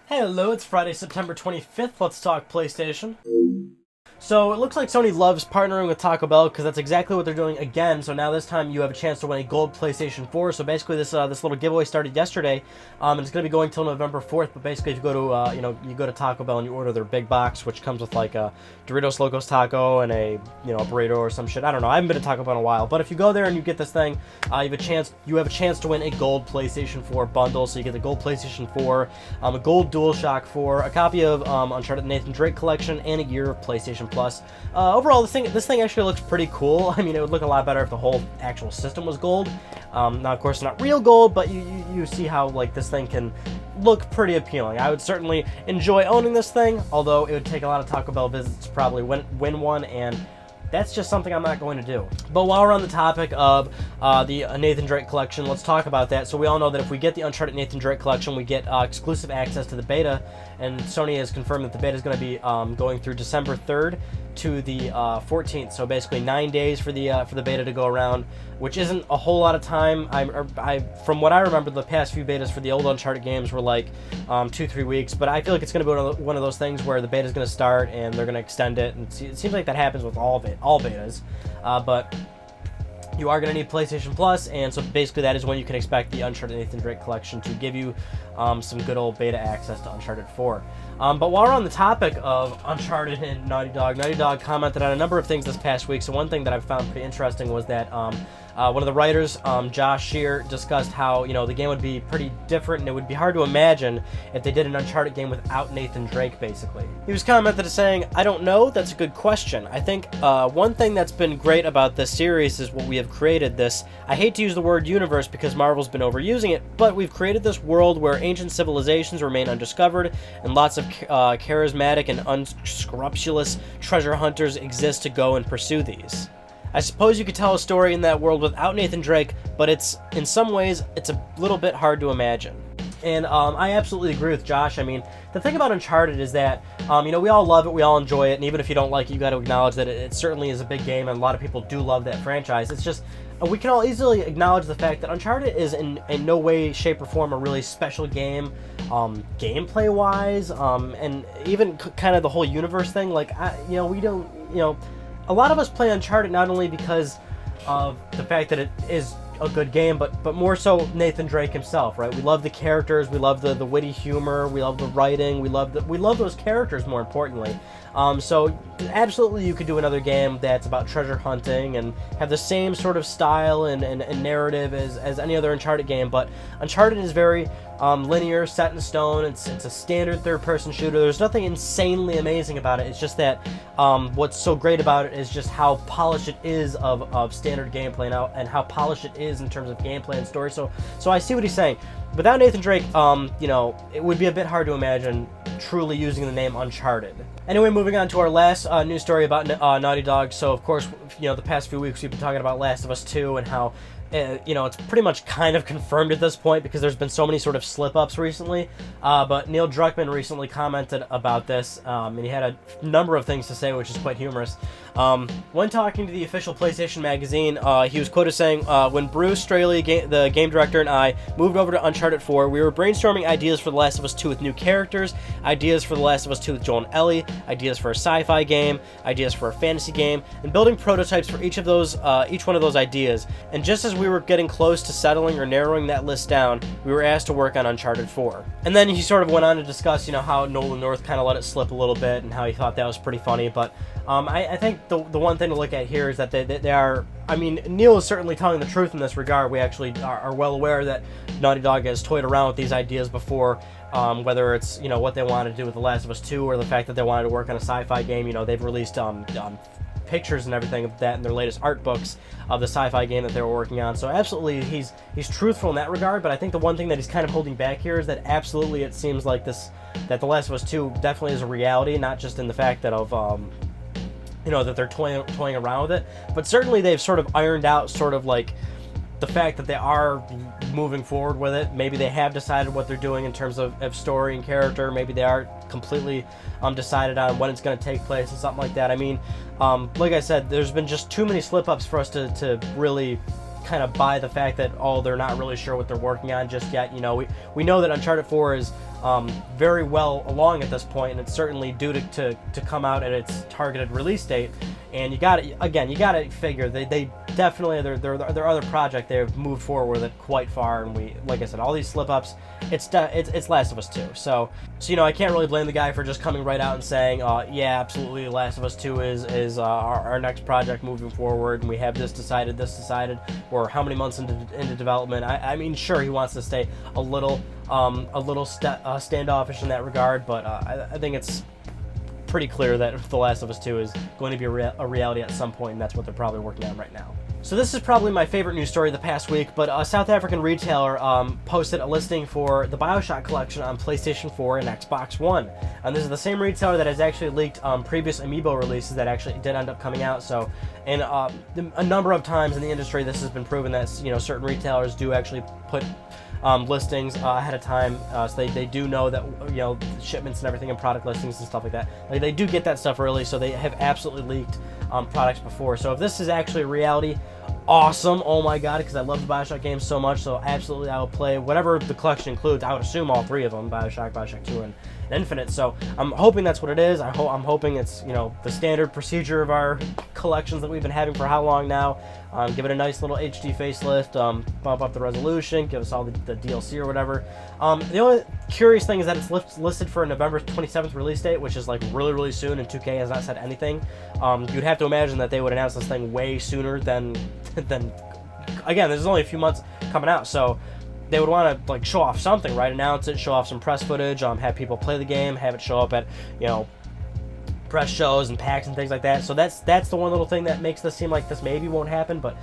Hello, it's Friday, September 25th. Let's talk PlayStation. So it looks like Sony loves partnering with Taco Bell because that's exactly what they're doing again. So now this time you have a chance to win a gold PlayStation 4. So basically this little giveaway started yesterday, and it's going to be going till November 4th. But basically, if you go to you go to Taco Bell and you order their big box, which comes with like a Doritos Locos Taco and a a burrito or some shit. I don't know. I haven't been to Taco Bell in a while. But if you go there and you get this thing, you have a chance to win a gold PlayStation 4 bundle. So you get the gold PlayStation 4, a gold DualShock 4, a copy of Uncharted Nathan Drake Collection, and a year of PlayStation Plus. Overall, this thing actually looks pretty cool. I mean, it would look a lot better if the whole actual system was gold. Now, of course, not real gold, but you see how like this thing can look pretty appealing. I would certainly enjoy owning this thing, although it would take a lot of Taco Bell visits to probably win one, and that's just something I'm not going to do. But while we're on the topic of the Nathan Drake Collection, let's talk about that. So we all know that if we get the Uncharted Nathan Drake Collection, we get exclusive access to the beta, and Sony has confirmed that the beta is going to be going through December 3rd to the 14th. So basically 9 days for the beta to go around, which isn't a whole lot of time. From what I remember, the past few betas for the old Uncharted games were like 2-3 weeks, but I feel like it's going to be one of those things where the beta is going to start and they're going to extend it, and it seems like that happens with all betas, but you are going to need PlayStation Plus, and so basically that is when you can expect the Uncharted Nathan Drake Collection to give you some good old beta access to Uncharted 4. But while we're on the topic of Uncharted and Naughty Dog commented on a number of things this past week. So one thing that I found pretty interesting was that one of the writers, Josh Shear, discussed how the game would be pretty different, and it would be hard to imagine if they did an Uncharted game without Nathan Drake, basically. He was commented as saying, "I don't know, that's a good question. I think one thing that's been great about this series is what we have created, this, I hate to use the word universe because Marvel's been overusing it, but we've created this world where ancient civilizations remain undiscovered, and lots of charismatic and unscrupulous treasure hunters exist to go and pursue these. I suppose you could tell a story in that world without Nathan Drake, but in some ways, it's a little bit hard to imagine." And I absolutely agree with Josh. I mean, the thing about Uncharted is that, we all love it, we all enjoy it, and even if you don't like it, you got to acknowledge that it certainly is a big game, and a lot of people do love that franchise. It's just, we can all easily acknowledge the fact that Uncharted is in no way, shape, or form a really special game, gameplay-wise, and even kind of the whole universe thing. Like, we don't, a lot of us play Uncharted not only because of the fact that it is a good game, but more so Nathan Drake himself, right? We love the characters, we love the witty humor, we love the writing, we love those characters, more importantly. So absolutely you could do another game that's about treasure hunting and have the same sort of style and narrative as any other Uncharted game, but Uncharted is very linear, set in stone. It's a standard third-person shooter. There's nothing insanely amazing about it. It's just that what's so great about it is just how polished it is of standard gameplay now, and how polished it is in terms of gameplay and story. So I see what he's saying. Without Nathan Drake, it would be a bit hard to imagine truly using the name Uncharted. Anyway, moving on to our last news story about Naughty Dog. So, of course, the past few weeks we've been talking about Last of Us 2 and how it's pretty much kind of confirmed at this point because there's been so many sort of slip-ups recently. But Neil Druckmann recently commented about this, and he had a number of things to say, which is quite humorous. When talking to the official PlayStation magazine, he was quoted saying, "When Bruce Straley, the game director, and I moved over to Uncharted 4, we were brainstorming ideas for The Last of Us 2 with new characters, ideas for The Last of Us 2 with Joel and Ellie, ideas for a sci-fi game, ideas for a fantasy game, and building prototypes for each one of those ideas. And just as we were getting close to settling or narrowing that list down, we were asked to work on Uncharted 4. And then he sort of went on to discuss, how Nolan North kind of let it slip a little bit and how he thought that was pretty funny. But I think the one thing to look at here is that they are, Neil is certainly telling the truth in this regard. We actually are well aware that Naughty Dog has toyed around with these ideas before, whether it's, what they wanted to do with The Last of Us 2 or the fact that they wanted to work on a sci-fi game. They've released pictures and everything of that in their latest art books of the sci-fi game that they were working on. So absolutely he's truthful in that regard, but I think the one thing that he's kind of holding back here is that absolutely it seems like that The Last of Us 2 definitely is a reality, not just in the fact that that they're toying around with it, but certainly they've sort of ironed out sort of like the fact that they are moving forward with it. Maybe they have decided what they're doing in terms of story and character. Maybe they are completely decided on when it's going to take place and something like that. Like I said, there's been just too many slip-ups for us to really kind of buy the fact that, they're not really sure what they're working on just yet. We know that Uncharted 4 is very well along at this point, and it's certainly due to come out at its targeted release date. And you got to figure they definitely their other project they've moved forward with it quite far, and like I said, all these slip ups, it's Last of Us 2. So I can't really blame the guy for just coming right out and saying, yeah, absolutely, Last of Us 2 is our next project moving forward, and we have this decided, or how many months into development. I mean, sure, he wants to stay a little standoffish in that regard, but I think it's pretty clear that The Last of Us 2 is going to be a reality at some point, and that's what they're probably working on right now. So this is probably my favorite news story of the past week, but a South African retailer posted a listing for the Bioshock Collection on PlayStation 4 and Xbox One. And this is the same retailer that has actually leaked previous Amiibo releases that actually did end up coming out. So, and a number of times in the industry, this has been proven that certain retailers do actually put listings ahead of time, so they do know that shipments and everything and product listings and stuff like that. Like, they do get that stuff early, so they have absolutely leaked products before. So if this is actually a reality, awesome! Oh my god, because I love the Bioshock games so much. So absolutely, I will play whatever the collection includes. I would assume all three of them: Bioshock 2, and Infinite. So I'm hoping that's what it is. I'm hoping it's the standard procedure of our collections that we've been having for how long now. Give it a nice little HD facelift, bump up the resolution, give us all the DLC or whatever. The only curious thing is that it's listed for a November 27th release date, which is like really, really soon, and 2K has not said anything. You'd have to imagine that they would announce this thing way sooner than again, there's only a few months coming out, so they would want to show off something, right? Announce it, show off some press footage, have people play the game, have it show up at press shows and packs and things like that. So that's the one little thing that makes this seem like this maybe won't happen, but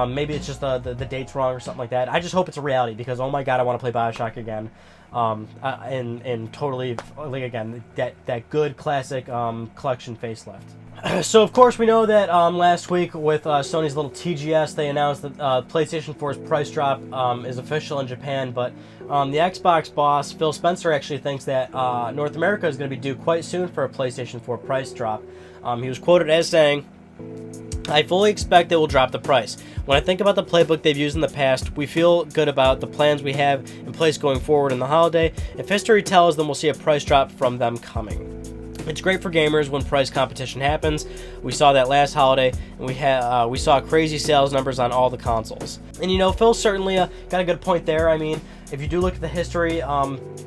maybe it's just the date's wrong or something like that. I just hope it's a reality, because oh my god, I want to play Bioshock again, and totally, like, again, that good classic collection facelift. So of course we know that last week with Sony's little TGS, they announced that PlayStation 4's price drop is official in Japan, but the Xbox boss Phil Spencer actually thinks that North America is going to be due quite soon for a PlayStation 4 price drop. He was quoted as saying, "I fully expect they will drop the price. When I think about the playbook they've used in the past, we feel good about the plans we have in place going forward in the holiday. If history tells, then we'll see a price drop from them coming. It's great for gamers when price competition happens. We saw that last holiday, and we saw crazy sales numbers on all the consoles." And Phil certainly got a good point there. I mean, if you do look at the history,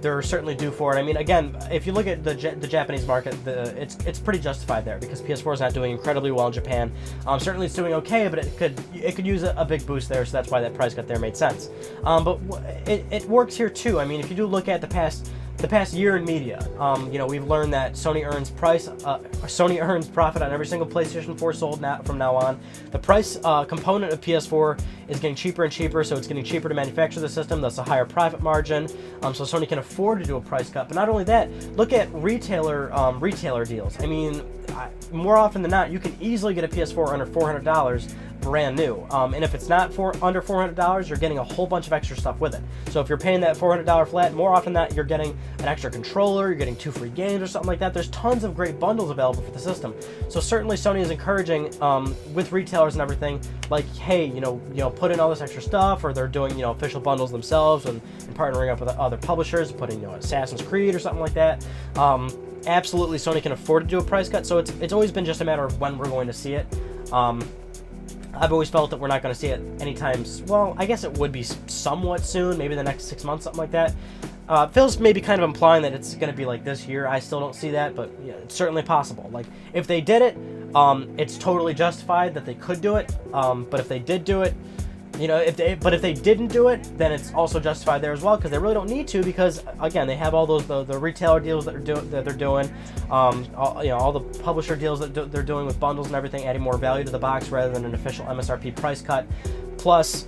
they're certainly due for it. I mean, again, if you look at the Japanese market, it's pretty justified there, because PS4 is not doing incredibly well in Japan. Certainly it's doing okay, but it could use a big boost there, so that's why that price cut there made sense. But it works here too. I mean, if you do look at the past year in media, we've learned that Sony earns profit on every single PlayStation 4 sold from now on. The price component of PS4 is getting cheaper and cheaper, so it's getting cheaper to manufacture the system, thus a higher profit margin. So Sony can afford to do a price cut. But not only that, look at retailer deals. I mean, more often than not, you can easily get a PS4 under $400. Brand new, and if it's not under $400, you're getting a whole bunch of extra stuff with it. So if you're paying that $400 flat, more often than not, you're getting an extra controller, you're getting 2 free games or something like that. There's tons of great bundles available for the system. So certainly Sony is encouraging with retailers and everything, like, hey, put in all this extra stuff, or they're doing official bundles themselves and partnering up with other publishers, putting Assassin's Creed or something like that. Absolutely, Sony can afford to do a price cut. So it's always been just a matter of when we're going to see it. I've always felt that we're not going to see it anytime. Well, I guess it would be somewhat soon, maybe the next 6 months, something like that. Phil's maybe kind of implying that it's going to be like this year. I still don't see that, but it's certainly possible. Like, if they did it, it's totally justified that they could do it. But if they did do it, if they didn't do it, then it's also justified there as well, because they really don't need to, because again, they have all those the retailer deals that they're doing, all the publisher deals that they're doing with bundles and everything, adding more value to the box rather than an official MSRP price cut. Plus,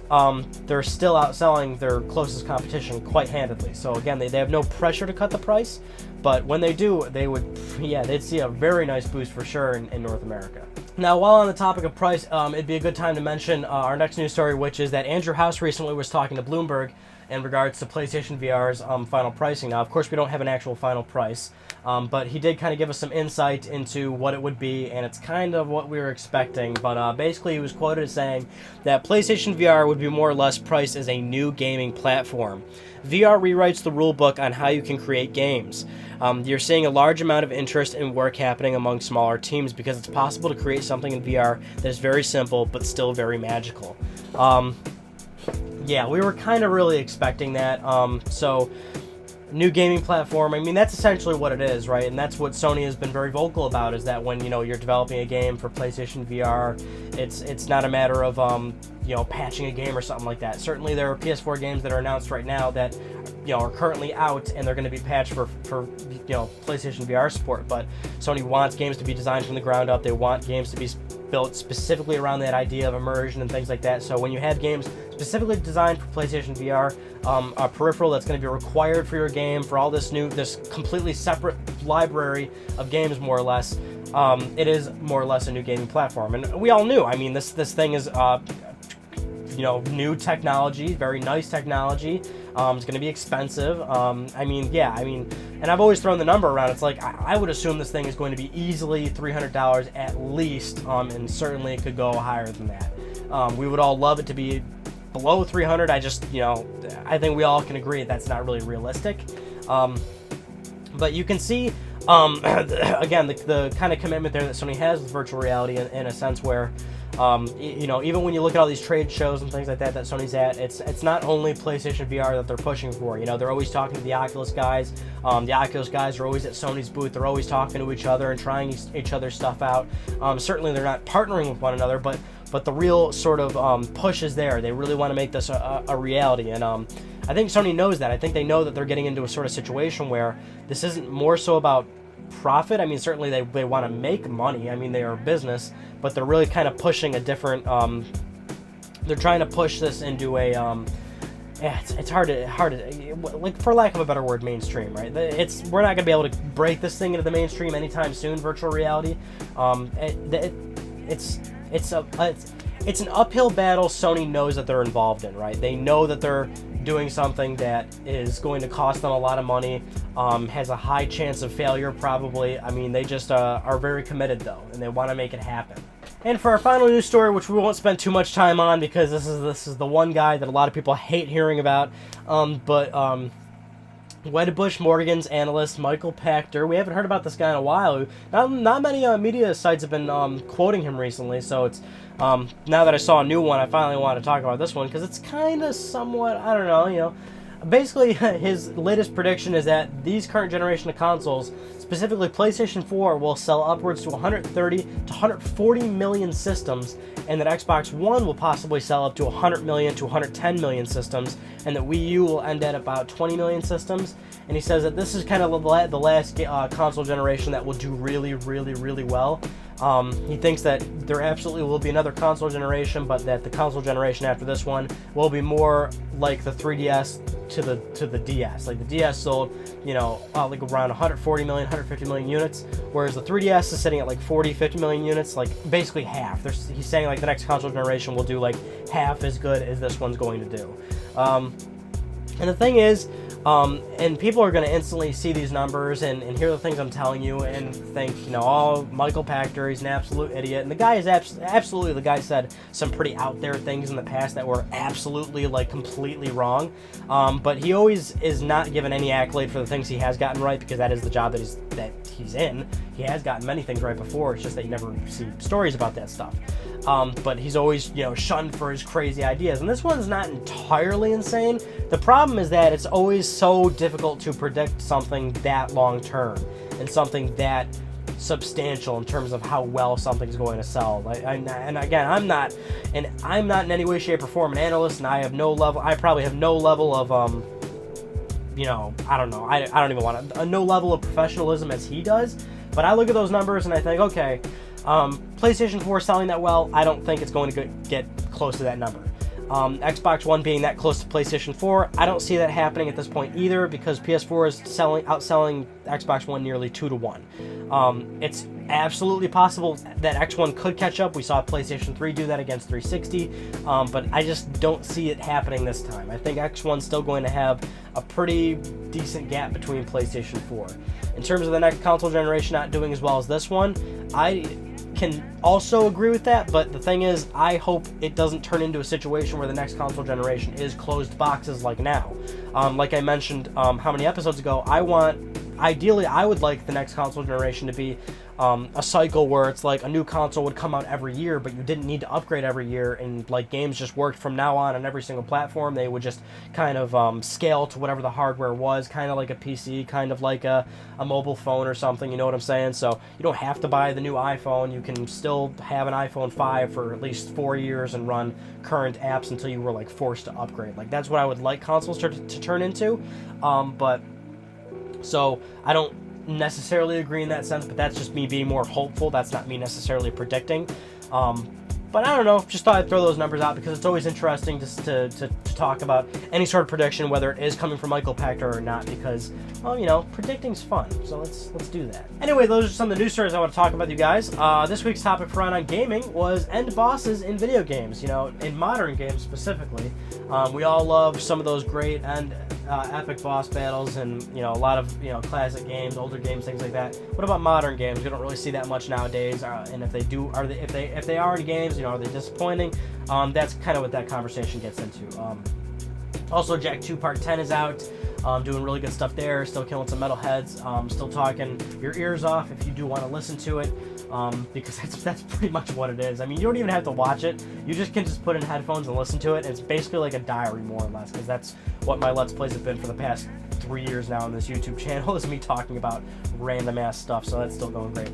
they're still outselling their closest competition quite handedly. So again, they have no pressure to cut the price, but when they do, they'd see a very nice boost for sure in North America. Now, while on the topic of price, it'd be a good time to mention our next news story, which is that Andrew House recently was talking to Bloomberg, in regards to PlayStation VR's final pricing. Now, of course, we don't have an actual final price, but he did kind of give us some insight into what it would be, and it's kind of what we were expecting. But basically, he was quoted as saying that PlayStation VR would be more or less priced as a new gaming platform. VR rewrites the rulebook on how you can create games. You're seeing a large amount of interest and work happening among smaller teams because it's possible to create something in VR that is very simple but still very magical. Yeah, we were kind of really expecting that. So, new gaming platform, I mean, that's essentially what it is, right? And that's what Sony has been very vocal about, is that when, you know, you're developing a game for PlayStation VR, it's not a matter of, you know, patching a game or something like that. Certainly there are PS4 games that are announced right now that, you know, are currently out and they're going to be patched for you know, PlayStation VR support, but Sony wants games to be designed from the ground up. They want games to be built specifically around that idea of immersion and things like that. So when you have games specifically designed for PlayStation VR, a peripheral that's going to be required for your game, for all this completely separate library of games, more or less, it is more or less a new gaming platform. And we all knew, I mean, this thing is, you know, new technology, very nice technology. It's going to be expensive. I mean, yeah, I mean, and I've always thrown the number around. It's like, I would assume this thing is going to be easily $300 at least, and certainly it could go higher than that. We would all love it to be below 300. I just, you know, I think we all can agree that's not really realistic. But you can see, again, the kind of commitment there that Sony has with virtual reality in a sense where, you know, even when you look at all these trade shows and things like that Sony's at, it's not only PlayStation VR that they're pushing for. You know, they're always talking to the Oculus guys. The Oculus guys are always at Sony's booth. They're always talking to each other and trying each other's stuff out. Certainly they're not partnering with one another, but the real sort of push is there. They really want to make this a reality, and I think Sony knows that. I think they know that they're getting into a sort of situation where this isn't more so about profit. I mean, certainly they want to make money. I mean, they are a business, but they're really kind of pushing a different, they're trying to push this into a, it's hard to, like, for lack of a better word, mainstream, right? We're not going to be able to break this thing into the mainstream anytime soon, virtual reality. It's an uphill battle Sony knows that they're involved in, right? They know that they're doing something that is going to cost them a lot of money, has a high chance of failure probably. I mean, they just are very committed though, and they want to make it happen. And for our final news story, which we won't spend too much time on because this is the one guy that a lot of people hate hearing about, but Wedbush Morgan's analyst Michael Pachter. We haven't heard about this guy in a while. Not many media sites have been quoting him recently, so it's now that I saw a new one, I finally want to talk about this one because it's kind of somewhat, I don't know, you know. Basically, his latest prediction is that these current generation of consoles, specifically PlayStation 4, will sell upwards to 130 to 140 million systems, and that Xbox One will possibly sell up to 100 million to 110 million systems, and that Wii U will end at about 20 million systems. And he says that this is kind of the last console generation that will do really, really, really well. He thinks that there absolutely will be another console generation, but that the console generation after this one will be more like the 3DS to the DS. Like the DS sold, you know, like around 140 million, 150 million units, whereas the 3DS is sitting at like 40, 50 million units, like basically half. He's saying like the next console generation will do like half as good as this one's going to do. And the thing is, and people are going to instantly see these numbers and hear the things I'm telling you and think, you know, oh, Michael Pachter, he's an absolute idiot. And the guy is absolutely, the guy said some pretty out there things in the past that were absolutely, like, completely wrong. But he always is not given any accolade for the things he has gotten right, because that is the job that he's in. He has gotten many things right before. It's just that you never see stories about that stuff. But he's always, you know, shunned for his crazy ideas. And this one's not entirely insane. The problem is that it's always so difficult to predict something that long term and something that substantial in terms of how well something's going to sell. And again, I'm not in any way, shape, or form an analyst, and I probably have no level of you know, I don't know. I don't even want no level of professionalism as he does. But I look at those numbers and I think, okay, PlayStation 4 selling that well, I don't think it's going to get close to that number. Xbox One being that close to PlayStation 4, I don't see that happening at this point either, because PS4 is outselling Xbox One nearly 2-to-1. It's absolutely possible that X1 could catch up. We saw PlayStation 3 do that against 360, but I just don't see it happening this time. I think X1's still going to have a pretty decent gap between PlayStation 4. In terms of the next console generation not doing as well as this one, I can also agree with that, but the thing is, I hope it doesn't turn into a situation where the next console generation is closed boxes like now. Like I mentioned how many episodes ago, ideally I would like the next console generation to be a cycle where it's like a new console would come out every year, but you didn't need to upgrade every year, and like games just worked from now on every single platform. They would just kind of scale to whatever the hardware was, kind of like a PC, kind of like a mobile phone or something, you know what I'm saying? So you don't have to buy the new iPhone. You can still have an iPhone 5 for at least 4 years and run current apps until you were like forced to upgrade. Like that's what I would like consoles to turn into, but so I don't necessarily agree in that sense, but that's just me being more hopeful. That's not me necessarily predicting. But I don't know, just thought I'd throw those numbers out because it's always interesting just to talk about any sort of prediction, whether it is coming from Michael Pachter or not, because, well, you know, predicting's fun, so let's do that. Anyway, those are some of the news stories I want to talk about, you guys. This week's topic for on Gaming was end bosses in video games, you know, in modern games specifically. We all love some of those great end epic boss battles, and you know, a lot of, you know, classic games, older games, things like that. What about modern games? We don't really see that much nowadays, and if they do, if they are in games, you know, are they disappointing? That's kind of what that conversation gets into. Also, Jak 2 Part 10 is out, doing really good stuff there, still killing some metalheads, still talking your ears off if you do want to listen to it, because that's pretty much what it is. I mean, you don't even have to watch it, you just can just put in headphones and listen to it. It's basically like a diary, more or less, because that's what my Let's Plays have been for the past 3 years now on this YouTube channel, is me talking about random ass stuff, so that's still going great.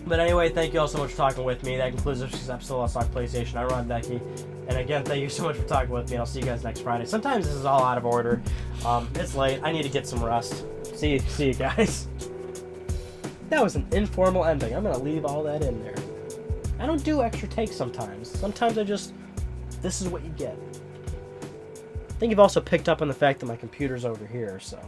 But anyway, thank you all so much for talking with me. That concludes this week's episode of Let's Talk PlayStation. I'm Ron Becky. And again, thank you so much for talking with me, and I'll see you guys next Friday. Sometimes this is all out of order. It's late. I need to get some rest. See you guys. That was an informal ending. I'm going to leave all that in there. I don't do extra takes sometimes. Sometimes this is what you get. I think you've also picked up on the fact that my computer's over here, so...